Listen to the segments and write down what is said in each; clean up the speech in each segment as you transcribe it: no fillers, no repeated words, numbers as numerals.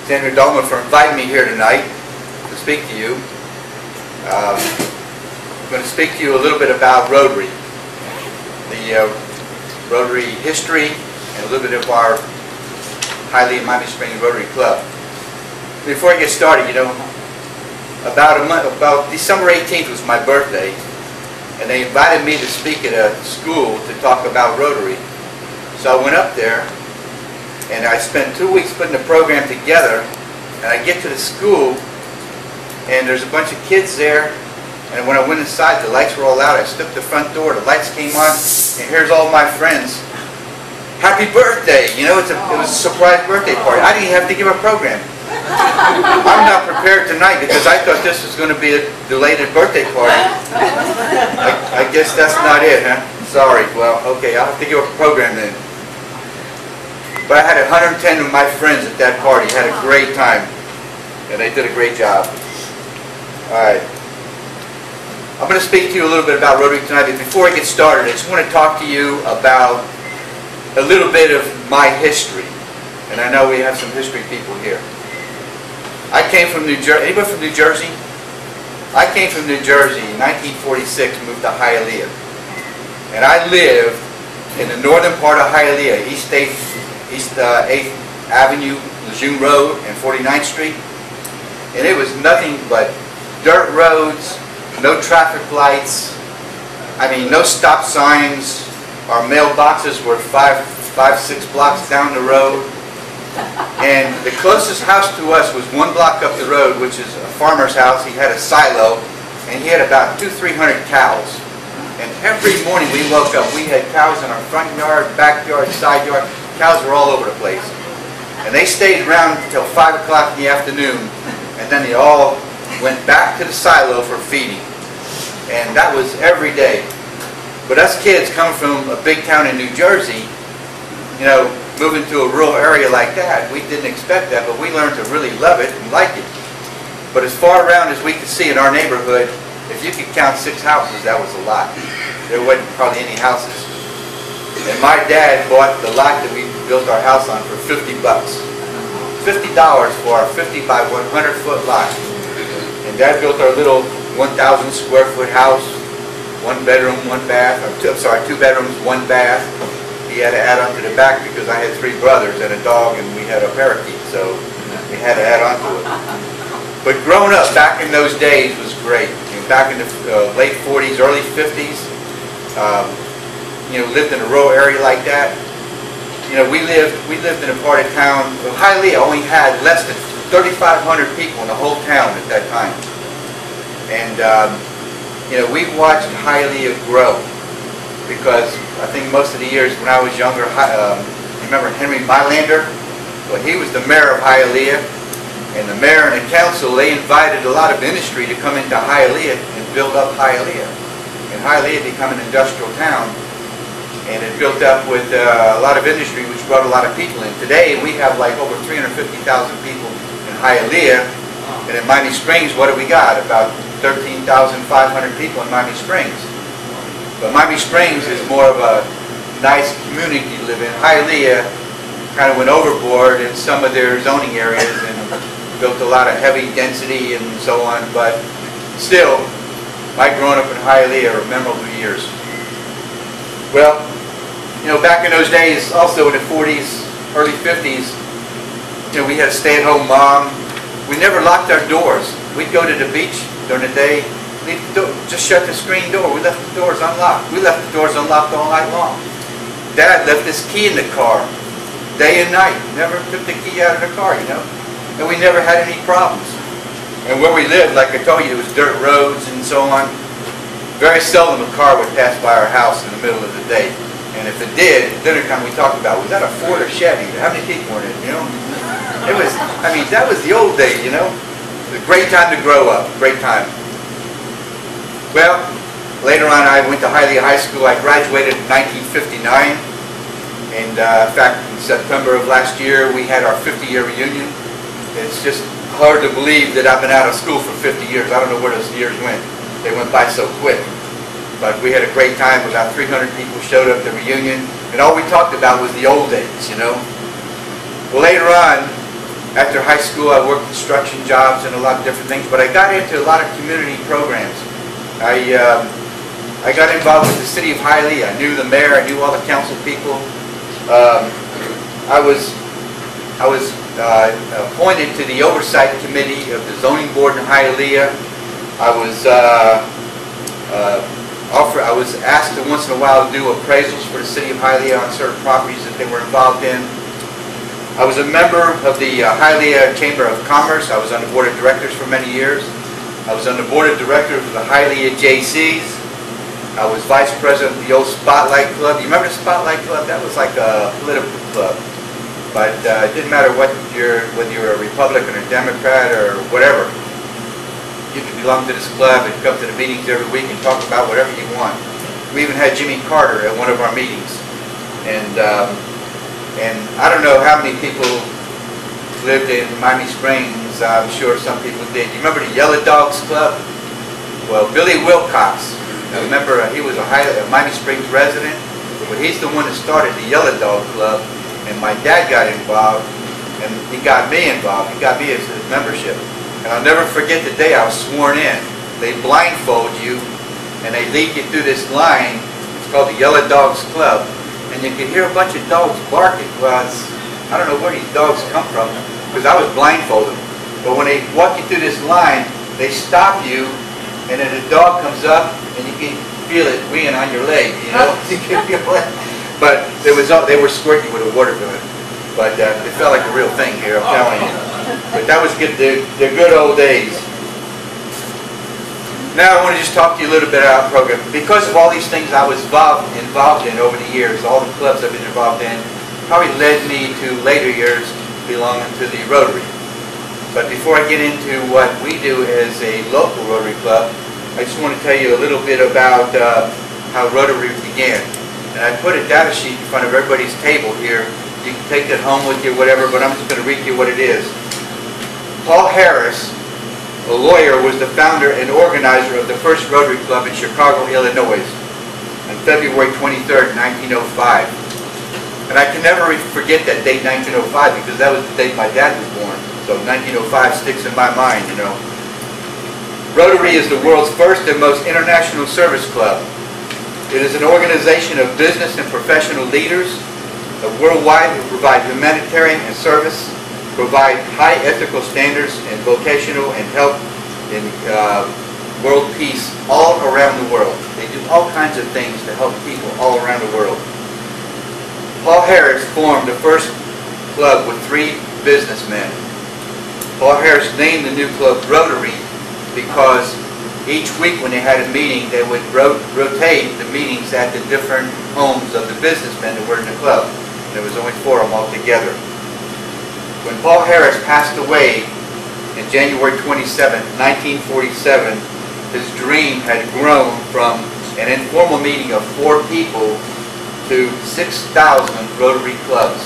Senator Dolman for inviting me here tonight to speak to you. I'm going to speak to you a little bit about Rotary, the Rotary history, and a little bit of our Hialeah Miami Springs Rotary Club. Before I get started, you know, about December 18th was my birthday, and they invited me to speak at a school to talk about Rotary. So I went up there, and I spent 2 weeks putting the program together, and I get to the school, and there's a bunch of kids there, and when I went inside, the lights were all out. I stepped the front door, the lights came on, and here's all my friends. Happy birthday! You know, it was a surprise birthday party. I didn't have to give a program. I'm not prepared tonight because I thought this was going to be a belated birthday party. I guess that's not it, huh? Sorry. Well, okay, I'll have to give a program then. But I had 110 of my friends at that party. Had a great time. And they did a great job. Alright. I'm going to speak to you a little bit about Rotary tonight. But before I get started, I just want to talk to you about a little bit of my history. And I know we have some history people here. I came from New Jersey. Anybody from New Jersey? I came from New Jersey in 1946, moved to Hialeah. And I lived in the northern part of Hialeah, East 8th Avenue, Lejeune Road, and 49th Street. And it was nothing but dirt roads, no traffic lights, I mean no stop signs. Our mailboxes were 5-6 blocks down the road. And the closest house to us was 1 block up the road, which is a farmer's house. He had a silo, and he had about 200-300 cows. And every morning we woke up, we had cows in our front yard, backyard, side yard. Cows were all over the place. And they stayed around until 5 o'clock in the afternoon, and then they all went back to the silo for feeding. And that was every day. But us kids coming from a big town in New Jersey, you know, moving to a rural area like that, we didn't expect that, but we learned to really love it and like it. But as far around as we could see in our neighborhood, if you could count 6 houses, that was a lot. There wasn't probably any houses. And my dad bought the lot that we built our house on for $50. $50 for our 50 by 100 foot lot. And Dad built our little 1,000 square foot house, 1 bedroom, 1 bath, or 2 bedrooms, 1 bath. He had to add on to the back because I had 3 brothers and a dog, and we had a parakeet, so we had to add on to it. But growing up back in those days was great. You know, back in the late 40s, early 50s, you know, lived in a rural area like that. You know, we lived in a part of town. Hialeah only had less than 3,500 people in the whole town at that time. And you know, we watched Hialeah grow because I think most of the years when I was younger, remember Henry Mylander? Well, he was the mayor of Hialeah, and the mayor and the council, they invited a lot of industry to come into Hialeah and build up Hialeah. And Hialeah became an industrial town. And it built up with a lot of industry, which brought a lot of people in. Today, we have like over 350,000 people in Hialeah. And in Miami Springs, what do we got? About 13,500 people in Miami Springs. But Miami Springs is more of a nice community to live in. Hialeah kind of went overboard in some of their zoning areas and built a lot of heavy density and so on. But still, my growing up in Hialeah are memorable years. Well, you know, back in those days, also in the 40s, early 50s, you know, we had a stay-at-home mom. We never locked our doors. We'd go to the beach during the day, just shut the screen door. We left the doors unlocked. We left the doors unlocked all night long. Dad left his key in the car. day and night. Never took the key out of the car, you know. And we never had any problems. And where we lived, like I told you, it was dirt roads and so on. Very seldom a car would pass by our house in the middle of the day. And if it did, at dinner time we talked about, was that a Ford or Chevy? How many people were in it, you know? It was, I mean, that was the old days, you know? It was a great time to grow up, great time. Well, later on I went to Hialeah High School. I graduated in 1959. And in fact, in September of last year, we had our 50-year reunion. It's just hard to believe that I've been out of school for 50 years. I don't know where those years went. They went by so quick. But we had a great time. About 300 people showed up at the reunion. And all we talked about was the old days, you know. Well, later on, after high school, I worked construction jobs and a lot of different things. But I got into a lot of community programs. I got involved with the city of Hialeah. I knew the mayor. I knew all the council people. I was appointed to the oversight committee of the zoning board in Hialeah. I was asked to once in a while to do appraisals for the city of Hialeah on certain properties that they were involved in. I was a member of the Hialeah Chamber of Commerce. I was on the board of directors for many years. I was on the board of directors of the Hialeah JCs. I was vice president of the old Spotlight Club. You remember the Spotlight Club? That was like a political club. But it didn't matter whether you're a Republican or Democrat or whatever. You could belong to this club and come to the meetings every week and talk about whatever you want. We even had Jimmy Carter at one of our meetings. And I don't know how many people lived in Miami Springs. I'm sure some people did. You remember the Yellow Dogs Club? Well, Billy Wilcox, I remember he was a Miami Springs resident, but he's the one that started the Yellow Dog Club, and my dad got involved, and he got me involved. He got me as his membership. And I'll never forget the day I was sworn in. They blindfold you, and they lead you through this line. It's called the Yellow Dogs Club, and you can hear a bunch of dogs barking. Well, I don't know where these dogs come from, because I was blindfolded. But when they walk you through this line, they stop you, and then a dog comes up, and you can feel it weeing on your leg, you know? You can feel it. But they were squirting with a water gun. But it felt like a real thing here, I'm telling you. But that was good. They're good old days. Now I want to just talk to you a little bit about the program. Because of all these things I was involved in over the years, all the clubs I've been involved in, probably led me to later years belonging to the Rotary. But before I get into what we do as a local Rotary Club, I just want to tell you a little bit about how Rotary began. And I put a data sheet in front of everybody's table here. You can take that home with you, whatever, but I'm just going to read you what it is. Paul Harris, a lawyer, was the founder and organizer of the first Rotary Club in Chicago, Illinois, on February 23rd, 1905. And I can never forget that date, 1905, because that was the date my dad was born. So 1905 sticks in my mind, you know. Rotary is the world's first and most international service club. It is an organization of business and professional leaders worldwide who provide humanitarian and service, provide high ethical standards and vocational and help in world peace all around the world. They do all kinds of things to help people all around the world. Paul Harris formed the first club with 3 businessmen. Paul Harris named the new club Rotary because each week when they had a meeting, they would rotate the meetings at the different homes of the businessmen that were in the club. There was only 4 of them all together. When Paul Harris passed away in January 27, 1947, his dream had grown from an informal meeting of 4 people to 6,000 Rotary clubs.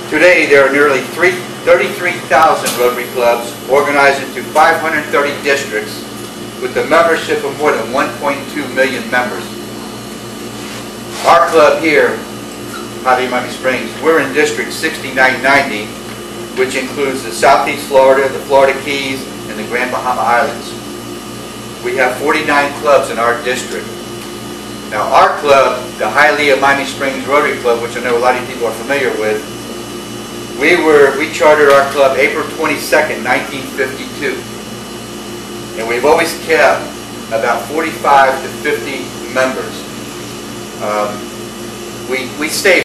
Today, there are nearly 33,000 Rotary clubs organized into 530 districts with a membership of more than 1.2 million members. Our club here, Hialeah Miami Springs, we're in District 6990, which includes the Southeast Florida, the Florida Keys, and the Grand Bahama Islands. We have 49 clubs in our district. Now our club, the Hialeah Miami Springs Rotary Club, which I know a lot of people are familiar with, we chartered our club April 22nd, 1952. And we've always kept about 45 to 50 members. We stay